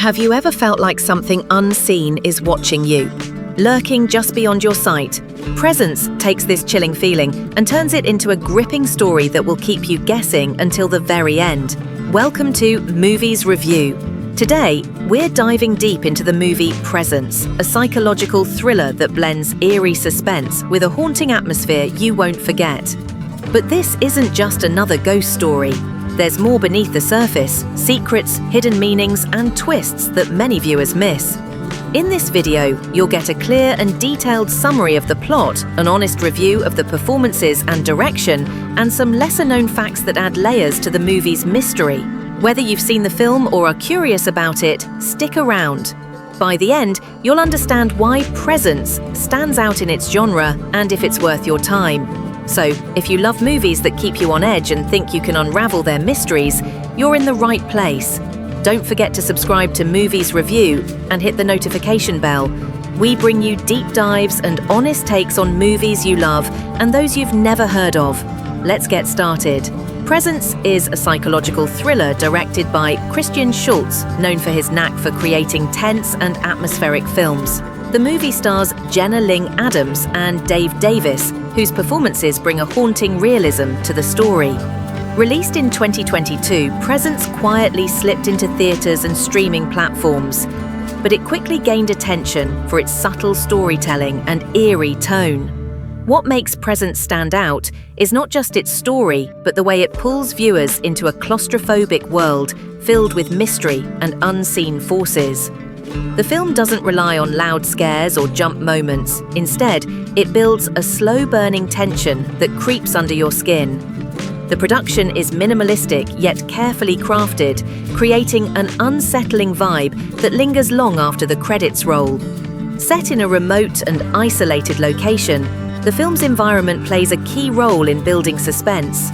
Have you ever felt like something unseen is watching you, lurking just beyond your sight? Presence takes this chilling feeling and turns it into a gripping story that will keep you guessing until the very end. Welcome to Movies Review. Today, we're diving deep into the movie Presence, a psychological thriller that blends eerie suspense with a haunting atmosphere you won't forget. But this isn't just another ghost story. There's more beneath the surface, secrets, hidden meanings, and twists that many viewers miss. In this video, you'll get a clear and detailed summary of the plot, an honest review of the performances and direction, and some lesser-known facts that add layers to the movie's mystery. Whether you've seen the film or are curious about it, stick around. By the end, you'll understand why Presence stands out in its genre and if it's worth your time. So, if you love movies that keep you on edge and think you can unravel their mysteries, you're in the right place. Don't forget to subscribe to Movies Review and hit the notification bell. We bring you deep dives and honest takes on movies you love and those you've never heard of. Let's get started. Presence is a psychological thriller directed by Christian Schultz, known for his knack for creating tense and atmospheric films. The movie stars Jenna Ling Adams and Dave Davis, whose performances bring a haunting realism to the story. Released in 2022, Presence quietly slipped into theaters and streaming platforms, but it quickly gained attention for its subtle storytelling and eerie tone. What makes Presence stand out is not just its story, but the way it pulls viewers into a claustrophobic world filled with mystery and unseen forces. The film doesn't rely on loud scares or jump moments. Instead, it builds a slow-burning tension that creeps under your skin. The production is minimalistic yet carefully crafted, creating an unsettling vibe that lingers long after the credits roll. Set in a remote and isolated location, the film's environment plays a key role in building suspense.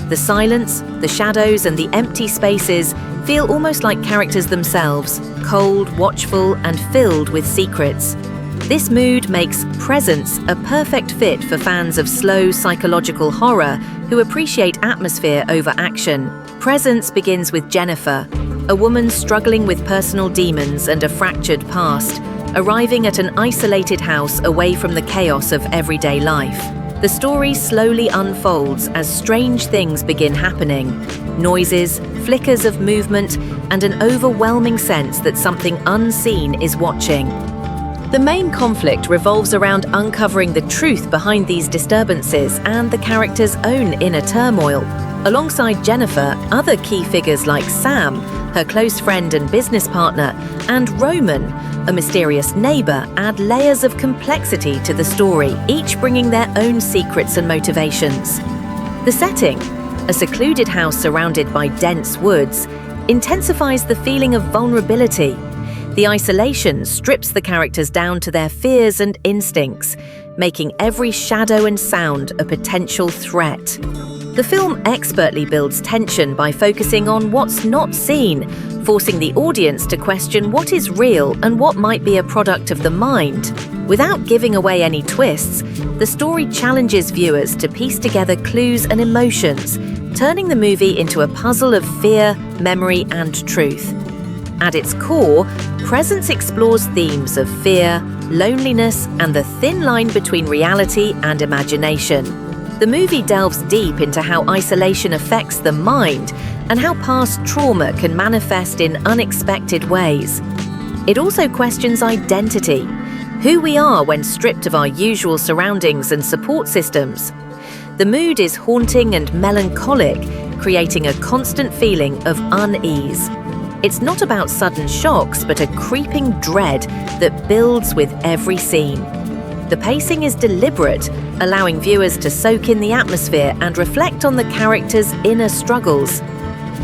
The silence, the shadows, and the empty spaces feel almost like characters themselves, cold, watchful, and filled with secrets. This mood makes Presence a perfect fit for fans of slow psychological horror who appreciate atmosphere over action. Presence begins with Jennifer, a woman struggling with personal demons and a fractured past, arriving at an isolated house away from the chaos of everyday life. The story slowly unfolds as strange things begin happening. Noises, flickers of movement, and an overwhelming sense that something unseen is watching. The main conflict revolves around uncovering the truth behind these disturbances and the character's own inner turmoil. Alongside Jennifer, other key figures like Sam, her close friend and business partner, and Roman, a mysterious neighbor, add layers of complexity to the story, each bringing their own secrets and motivations. The setting, a secluded house surrounded by dense woods, intensifies the feeling of vulnerability. The isolation strips the characters down to their fears and instincts, making every shadow and sound a potential threat. The film expertly builds tension by focusing on what's not seen, forcing the audience to question what is real and what might be a product of the mind. Without giving away any twists, the story challenges viewers to piece together clues and emotions, turning the movie into a puzzle of fear, memory, and truth. At its core, Presence explores themes of fear, loneliness, and the thin line between reality and imagination. The movie delves deep into how isolation affects the mind and how past trauma can manifest in unexpected ways. It also questions identity, who we are when stripped of our usual surroundings and support systems. The mood is haunting and melancholic, creating a constant feeling of unease. It's not about sudden shocks, but a creeping dread that builds with every scene. The pacing is deliberate, allowing viewers to soak in the atmosphere and reflect on the characters' inner struggles.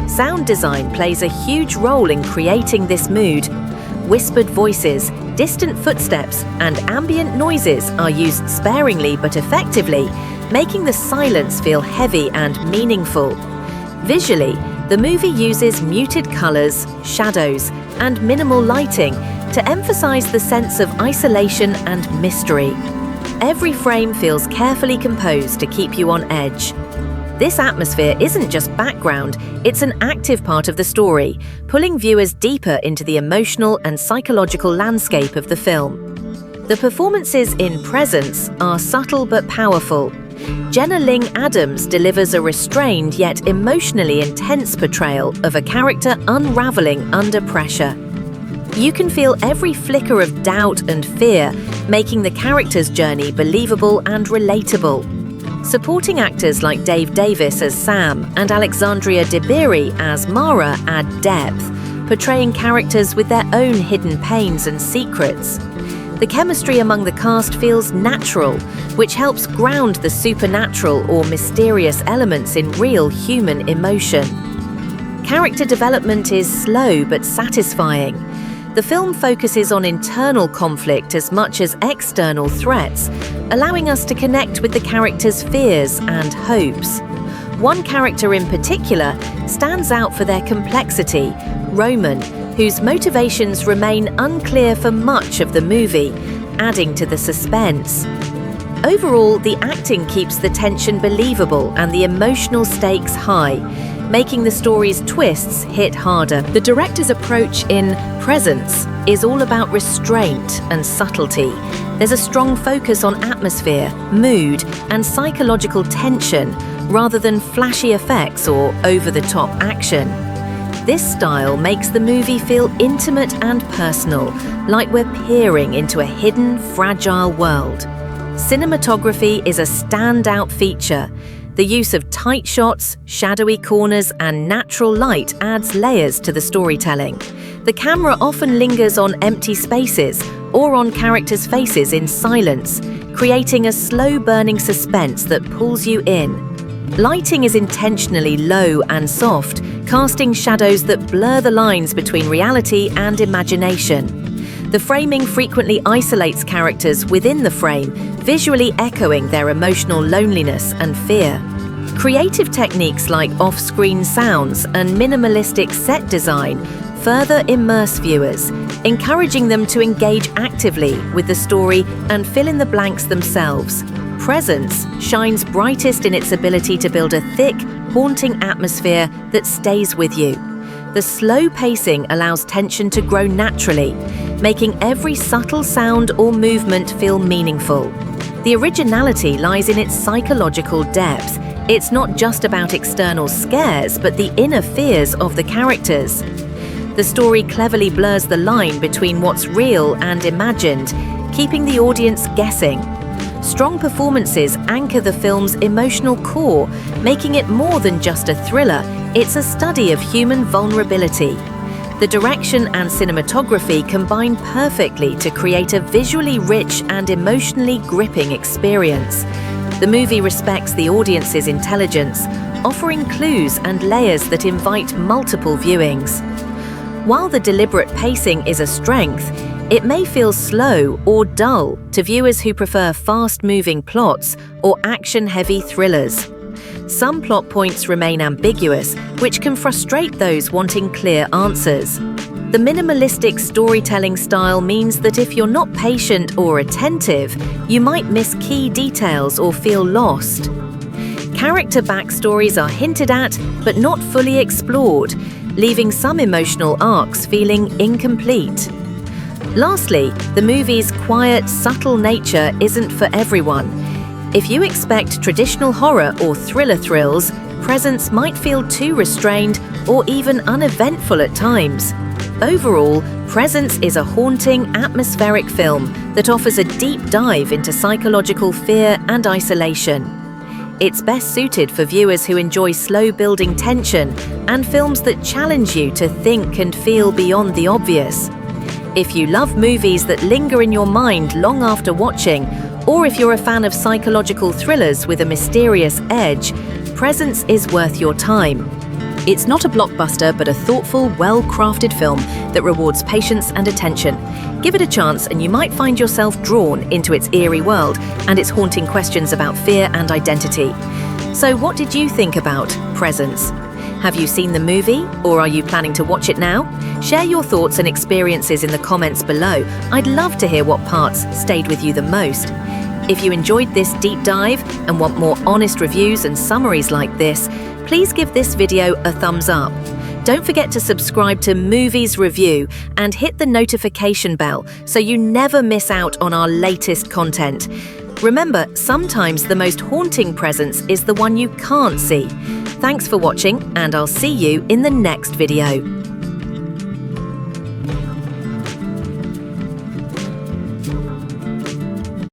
Sound design plays a huge role in creating this mood. Whispered voices, distant footsteps, and ambient noises are used sparingly but effectively, making the silence feel heavy and meaningful. Visually, the movie uses muted colors, shadows, and minimal lighting to emphasize the sense of isolation and mystery. Every frame feels carefully composed to keep you on edge. This atmosphere isn't just background, it's an active part of the story, pulling viewers deeper into the emotional and psychological landscape of the film. The performances in Presence are subtle but powerful. Jenna Ling Adams delivers a restrained yet emotionally intense portrayal of a character unraveling under pressure. You can feel every flicker of doubt and fear, making the character's journey believable and relatable. Supporting actors like Dave Davis as Sam and Alexandria Debiri as Mara add depth, portraying characters with their own hidden pains and secrets. The chemistry among the cast feels natural, which helps ground the supernatural or mysterious elements in real human emotion. Character development is slow but satisfying. The film focuses on internal conflict as much as external threats, allowing us to connect with the characters' fears and hopes. One character in particular stands out for their complexity, Roman, whose motivations remain unclear for much of the movie, adding to the suspense. Overall, the acting keeps the tension believable and the emotional stakes high, making the story's twists hit harder. The director's approach in Presence is all about restraint and subtlety. There's a strong focus on atmosphere, mood, and psychological tension, rather than flashy effects or over-the-top action. This style makes the movie feel intimate and personal, like we're peering into a hidden, fragile world. Cinematography is a standout feature. The use of tight shots, shadowy corners, and natural light adds layers to the storytelling. The camera often lingers on empty spaces or on characters' faces in silence, creating a slow-burning suspense that pulls you in. Lighting is intentionally low and soft, casting shadows that blur the lines between reality and imagination. The framing frequently isolates characters within the frame, visually echoing their emotional loneliness and fear. Creative techniques like off-screen sounds and minimalistic set design further immerse viewers, encouraging them to engage actively with the story and fill in the blanks themselves. Presence shines brightest in its ability to build a thick, haunting atmosphere that stays with you. The slow pacing allows tension to grow naturally, making every subtle sound or movement feel meaningful. The originality lies in its psychological depth. It's not just about external scares, but the inner fears of the characters. The story cleverly blurs the line between what's real and imagined, keeping the audience guessing. Strong performances anchor the film's emotional core, making it more than just a thriller, it's a study of human vulnerability. The direction and cinematography combine perfectly to create a visually rich and emotionally gripping experience. The movie respects the audience's intelligence, offering clues and layers that invite multiple viewings. While the deliberate pacing is a strength, it may feel slow or dull to viewers who prefer fast-moving plots or action-heavy thrillers. Some plot points remain ambiguous, which can frustrate those wanting clear answers. The minimalistic storytelling style means that if you're not patient or attentive, you might miss key details or feel lost. Character backstories are hinted at, but not fully explored, leaving some emotional arcs feeling incomplete. Lastly, the movie's quiet, subtle nature isn't for everyone. If you expect traditional horror or thriller thrills, Presence might feel too restrained or even uneventful at times. Overall, Presence is a haunting, atmospheric film that offers a deep dive into psychological fear and isolation. It's best suited for viewers who enjoy slow-building tension and films that challenge you to think and feel beyond the obvious. If you love movies that linger in your mind long after watching, or if you're a fan of psychological thrillers with a mysterious edge, Presence is worth your time. It's not a blockbuster, but a thoughtful, well-crafted film that rewards patience and attention. Give it a chance and you might find yourself drawn into its eerie world and its haunting questions about fear and identity. So what did you think about Presence? Have you seen the movie, or are you planning to watch it now? Share your thoughts and experiences in the comments below. I'd love to hear what parts stayed with you the most. If you enjoyed this deep dive and want more honest reviews and summaries like this, please give this video a thumbs up. Don't forget to subscribe to Movies Review and hit the notification bell so you never miss out on our latest content. Remember, sometimes the most haunting presence is the one you can't see. Thanks for watching, and I'll see you in the next video.